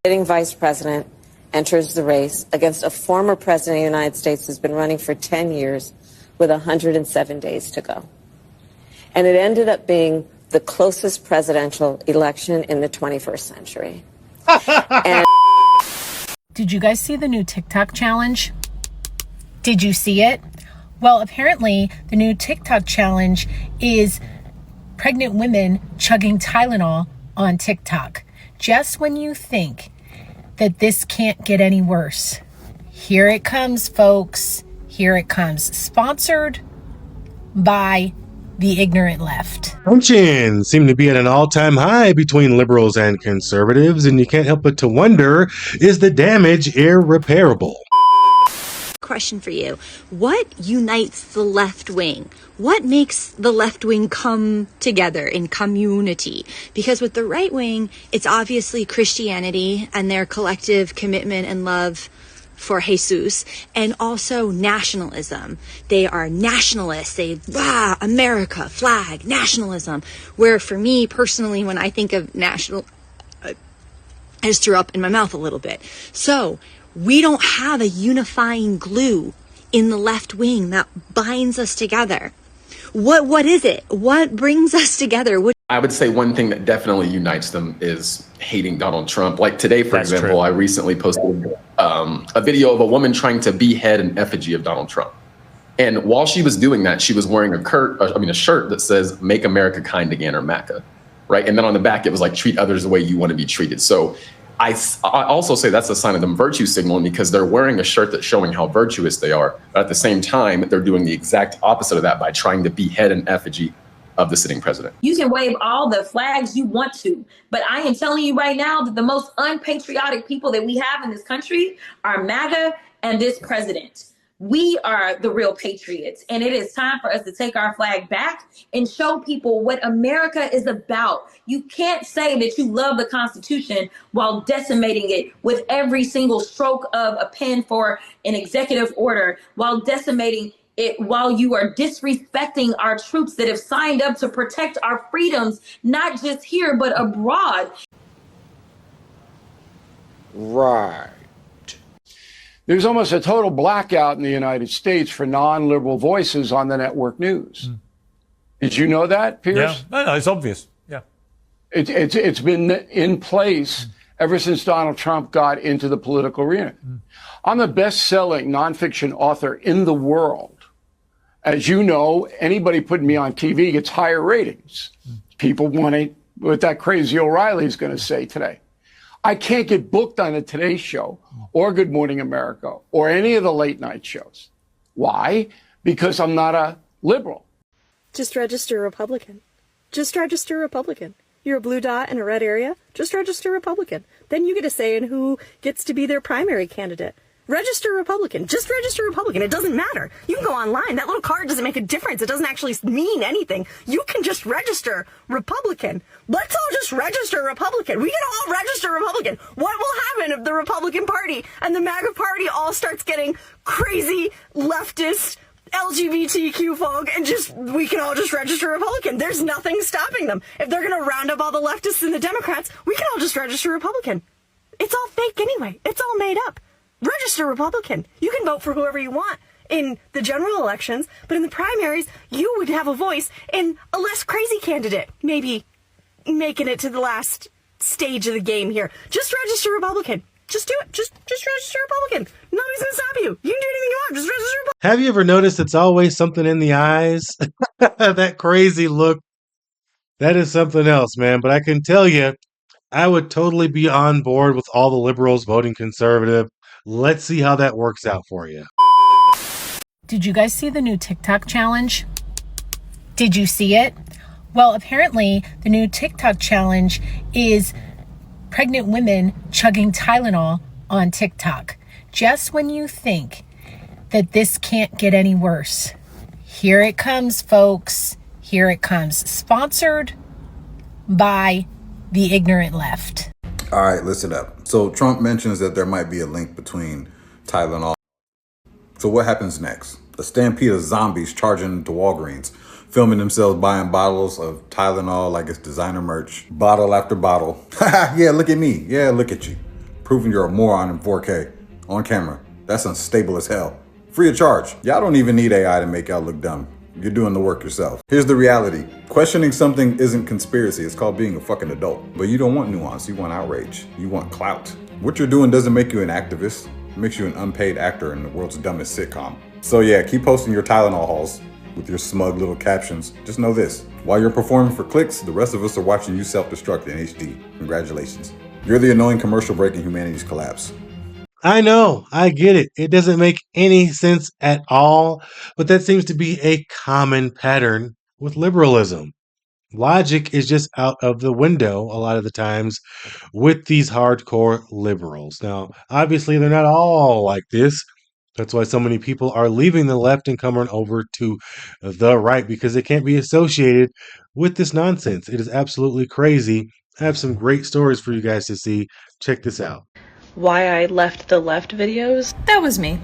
sitting vice president enters the race against a former president of the United States who's been running for 10 years with 107 days to go. And it ended up being the closest presidential election in the 21st century. And did you guys see the new TikTok challenge? Did you see it? Well, apparently the new TikTok challenge is pregnant women chugging Tylenol on TikTok. Just when you think that this can't get any worse, here it comes, folks. Here it comes. Sponsored by the ignorant left. Tensions seem to be at an all-time high between liberals and conservatives, and you can't help but to wonder, is the damage irreparable? Question for you. What unites the left wing? What makes the left wing come together in community? Because with the right wing, it's obviously Christianity and their collective commitment and love for Jesus, and also nationalism. They are nationalists. They, America, flag, nationalism. Where for me personally, when I think of national, I just threw up in my mouth a little bit. So we don't have a unifying glue in the left wing that binds us together. What is it? What brings us together? I would say one thing that definitely unites them is hating Donald Trump. Like today, for example, I recently posted a video of a woman trying to behead an effigy of Donald Trump. And while she was doing that, she was wearing a shirt that says, "Make America Kind Again," or MACA, right? And then on the back, it was like, "Treat others the way you want to be treated." So I also say that's a sign of them virtue signaling, because they're wearing a shirt that's showing how virtuous they are. But at the same time, they're doing the exact opposite of that by trying to behead an effigy of the sitting president. You can wave all the flags you want to, but I am telling you right now that the most unpatriotic people that we have in this country are MAGA and this president. We are the real patriots, and it is time for us to take our flag back and show people what America is about. You can't say that you love the Constitution while decimating it with every single stroke of a pen for an executive order, while decimating it, while you are disrespecting our troops that have signed up to protect our freedoms, not just here, but abroad. Right. There's almost a total blackout in the United States for non-liberal voices on the network news. Did you know that, Pierce? Yeah, no, it's obvious. Yeah. It's been in place ever since Donald Trump got into the political arena. I'm the best-selling nonfiction author in the world. As you know, anybody putting me on TV gets higher ratings. People want it, what that crazy O'Reilly's going to say today. I can't get booked on a Today Show or Good Morning America or any of the late night shows. Why? Because I'm not a liberal. Just register Republican. Just register Republican. You're a blue dot in a red area. Just register Republican. Then you get a say in who gets to be their primary candidate. Register Republican. Just register Republican. It doesn't matter. You can go online. That little card doesn't make a difference. It doesn't actually mean anything. You can just register Republican. Let's all just register Republican. We can all register Republican. What will happen if the Republican Party and the MAGA Party all starts getting crazy leftist LGBTQ folk and we can all just register Republican? There's nothing stopping them. If they're going to round up all the leftists and the Democrats, we can all just register Republican. It's all fake anyway. It's all made up. Register Republican. You can vote for whoever you want in the general elections, but in the primaries, you would have a voice in a less crazy candidate, maybe making it to the last stage of the game here. Just register Republican. Just do it. Just register Republican. Nobody's going to stop you. You can do anything you want. Just register Republican. Have you ever noticed it's always something in the eyes? That crazy look. That is something else, man. But I can tell you, I would totally be on board with all the liberals voting conservative. Let's see how that works out for you. Did you guys see the new TikTok challenge? Did you see it? Well, apparently the new TikTok challenge is pregnant women chugging Tylenol on TikTok. Just when you think that this can't get any worse, here it comes, folks. Here it comes. Sponsored by the ignorant left. All right, listen up. So Trump mentions that there might be a link between Tylenol. So what happens next? A stampede of zombies charging into Walgreens, filming themselves buying bottles of Tylenol like it's designer merch, bottle after bottle. Yeah, look at me. Yeah, look at you. proving you're a moron in 4K on camera. That's unstable as hell. Free of charge. Y'all don't even need AI to make y'all look dumb. You're doing the work yourself. Here's the reality. Questioning something isn't conspiracy. It's called being a fucking adult. But you don't want nuance. You want outrage. You want clout. What you're doing doesn't make you an activist. It makes you an unpaid actor in the world's dumbest sitcom. So yeah, keep posting your Tylenol hauls with your smug little captions. Just know this. While you're performing for clicks, the rest of us are watching you self-destruct in HD. Congratulations. You're the annoying commercial break in humanity's collapse. I know, I get it. It doesn't make any sense at all, but that seems to be a common pattern with liberalism. Logic is just out of the window a lot of the times with these hardcore liberals. Now, obviously, they're not all like this. That's why so many people are leaving the left and coming over to the right because they can't be associated with this nonsense. It is absolutely crazy. I have some great stories for you guys to see. Check this out. Why I left the left videos? That was me.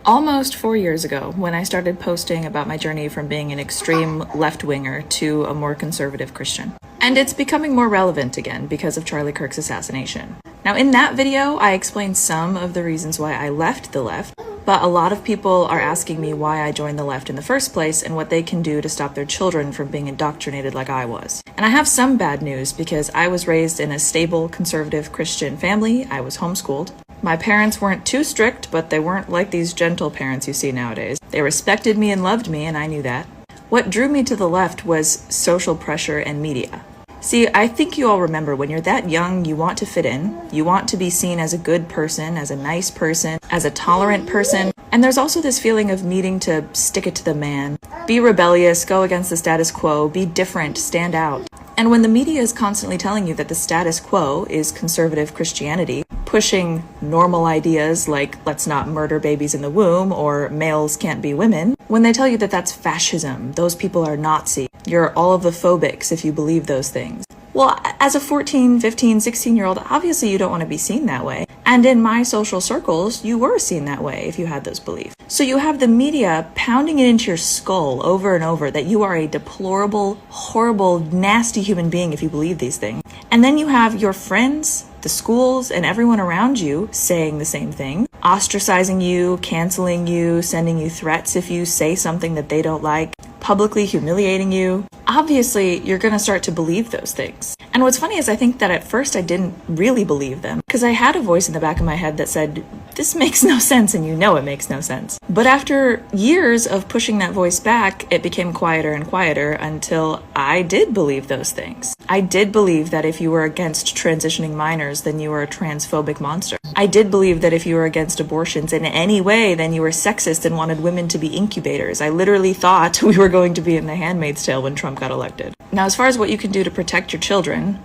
Almost 4 years ago, when I started posting about my journey from being an extreme left-winger to a more conservative Christian. And it's becoming more relevant again because of Charlie Kirk's assassination. Now, in that video, I explained some of the reasons why I left the left, but a lot of people are asking me why I joined the left in the first place and what they can do to stop their children from being indoctrinated like I was. And I have some bad news because I was raised in a stable, conservative Christian family. I was homeschooled. My parents weren't too strict, but they weren't like these gentle parents you see nowadays. They respected me and loved me, and I knew that. What drew me to the left was social pressure and media. See, I think you all remember when you're that young, you want to fit in. You want to be seen as a good person, as a nice person, as a tolerant person. And there's also this feeling of needing to stick it to the man. Be rebellious, go against the status quo, be different, stand out. And when the media is constantly telling you that the status quo is conservative Christianity, pushing normal ideas like let's not murder babies in the womb or males can't be women, when they tell you that that's fascism, those people are Nazi, you're all of the phobics if you believe those things. Well, as a 14, 15, 16-year-old, obviously you don't want to be seen that way. And in my social circles, you were seen that way if you had those beliefs. So you have the media pounding it into your skull over and over that you are a deplorable, horrible, nasty human being if you believe these things. And then you have your friends, the schools, and everyone around you saying the same thing, ostracizing you, canceling you, sending you threats if you say something that they don't like, publicly humiliating you. Obviously, you're going to start to believe those things. And what's funny is I think that at first I didn't really believe them because I had a voice in the back of my head that said, this makes no sense, and you know it makes no sense. But after years of pushing that voice back, it became quieter and quieter until I did believe those things. I did believe that if you were against transitioning minors, then you were a transphobic monster. I did believe that if you were against abortions in any way, then you were sexist and wanted women to be incubators. I literally thought we were going to be in The Handmaid's Tale when Trump got elected. Now, as far as what you can do to protect your children,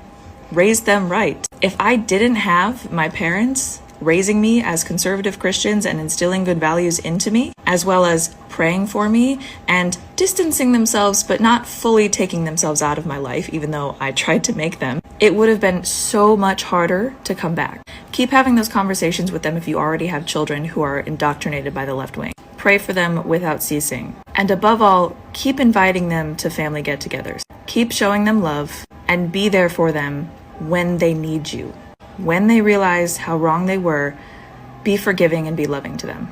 raise them right. If I didn't have my parents raising me as conservative Christians and instilling good values into me, as well as praying for me and distancing themselves but not fully taking themselves out of my life, even though I tried to make them, it would have been so much harder to come back. Keep having those conversations with them if you already have children who are indoctrinated by the left wing. Pray for them without ceasing. And above all, keep inviting them to family get-togethers. Keep showing them love and be there for them when they need you. When they realize how wrong they were, be forgiving and be loving to them.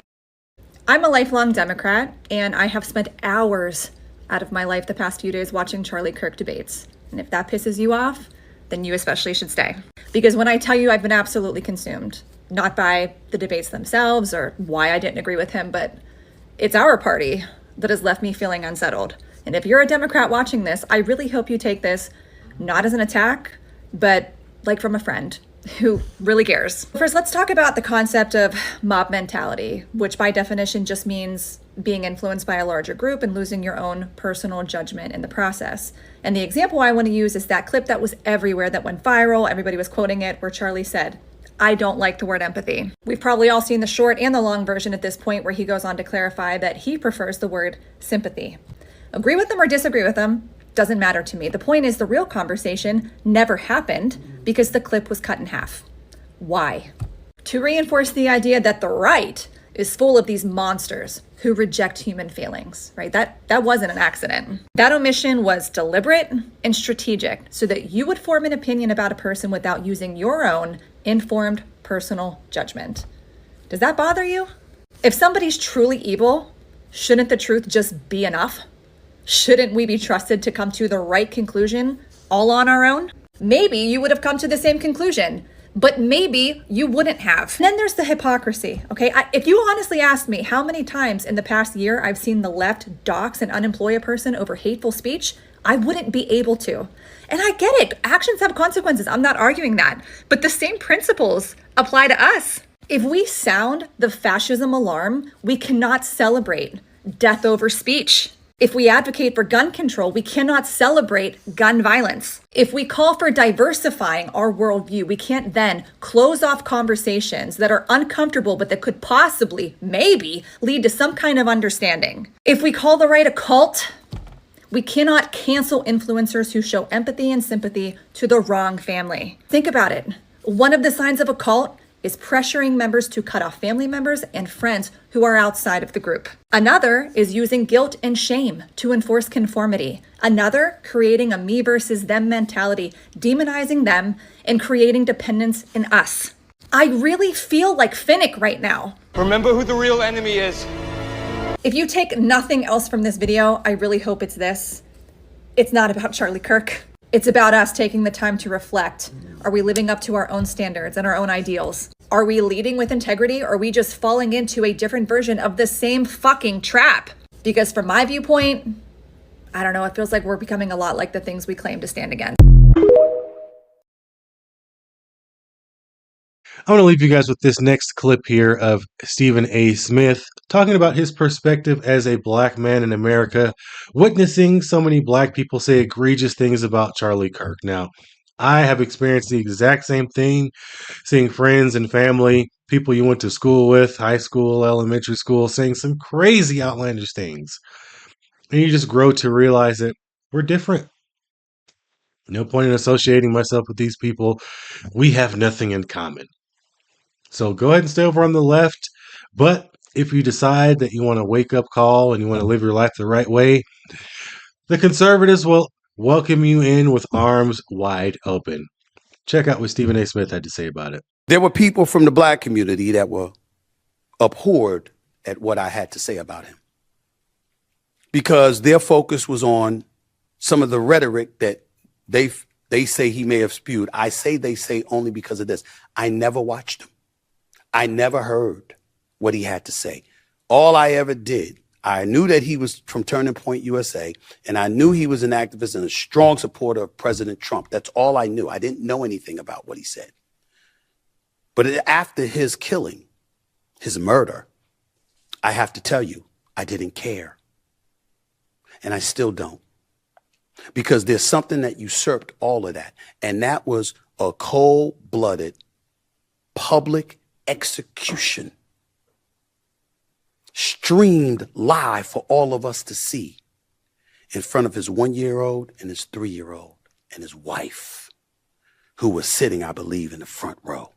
I'm a lifelong Democrat, and I have spent hours out of my life the past few days watching Charlie Kirk debates. And if that pisses you off, then you especially should stay. Because when I tell you I've been absolutely consumed, not by the debates themselves or why I didn't agree with him, but it's our party that has left me feeling unsettled. And if you're a Democrat watching this, I really hope you take this not as an attack, but like from a friend who really cares. First, let's talk about the concept of mob mentality, which by definition just means being influenced by a larger group and losing your own personal judgment in the process. And the example I want to use is that clip that was everywhere, that went viral, everybody was quoting it, where Charlie said, "I don't like the word empathy." We've probably all seen the short and the long version at this point, where he goes on to clarify that he prefers the word sympathy. Agree with them or disagree with them, doesn't matter to me. The point is the real conversation never happened because the clip was cut in half. Why? To reinforce the idea that the right is full of these monsters who reject human feelings, right? That wasn't an accident. That omission was deliberate and strategic so that you would form an opinion about a person without using your own informed personal judgment. Does that bother you? If somebody's truly evil, shouldn't the truth just be enough? Shouldn't we be trusted to come to the right conclusion all on our own? Maybe you would have come to the same conclusion, but maybe you wouldn't have. And then there's the hypocrisy, okay? If you honestly asked me how many times in the past year I've seen the left dox and unemploy a person over hateful speech, I wouldn't be able to. And I get it. Actions have consequences. I'm not arguing that. But the same principles apply to us. If we sound the fascism alarm, we cannot celebrate death over speech. If we advocate for gun control, we cannot celebrate gun violence. If we call for diversifying our worldview, we can't then close off conversations that are uncomfortable but that could possibly, maybe, lead to some kind of understanding. If we call the right a cult, we cannot cancel influencers who show empathy and sympathy to the wrong family. Think about it. One of the signs of a cult is pressuring members to cut off family members and friends who are outside of the group. Another is using guilt and shame to enforce conformity. Another, creating a me versus them mentality, demonizing them and creating dependence in us. I really feel like Finnick right now. Remember who the real enemy is. If you take nothing else from this video, I really hope it's this. It's not about Charlie Kirk. It's about us taking the time to reflect. Are we living up to our own standards and our own ideals? Are we leading with integrity, or are we just falling into a different version of the same fucking trap? Because from my viewpoint, I don't know, it feels like we're becoming a lot like the things we claim to stand against. I want to leave you guys with this next clip here of Stephen A. Smith talking about his perspective as a black man in America, witnessing so many black people say egregious things about Charlie Kirk. Now, I have experienced the exact same thing, seeing friends and family, people you went to school with, high school, elementary school, saying some crazy outlandish things. And you just grow to realize that we're different. No point in associating myself with these people. We have nothing in common. So go ahead and stay over on the left. But if you decide that you want a wake-up call and you want to live your life the right way, the conservatives will welcome you in with arms wide open. Check out what Stephen A. Smith had to say about it. There were people from the black community that were abhorred at what I had to say about him, because their focus was on some of the rhetoric that they say he may have spewed. I say they say only because of this. I never watched him. I never heard what he had to say. All I ever did, I knew that he was from Turning Point USA, and I knew he was an activist and a strong supporter of President Trump. That's all I knew. I didn't know anything about what he said. But after his killing, his murder, I have to tell you, I didn't care. And I still don't. Because there's something that usurped all of that. And that was a cold-blooded public execution, streamed live for all of us to see, in front of his 1-year-old and his 3-year-old and his wife, who was sitting, I believe, in the front row.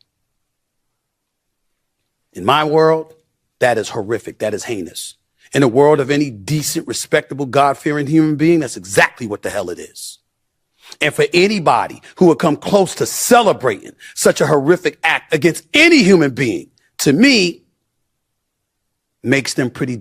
In my world, that is horrific. That is heinous. In the world of any decent, respectable, God-fearing human being, that's exactly what the hell it is. And for anybody who would come close to celebrating such a horrific act against any human being, to me, makes them pretty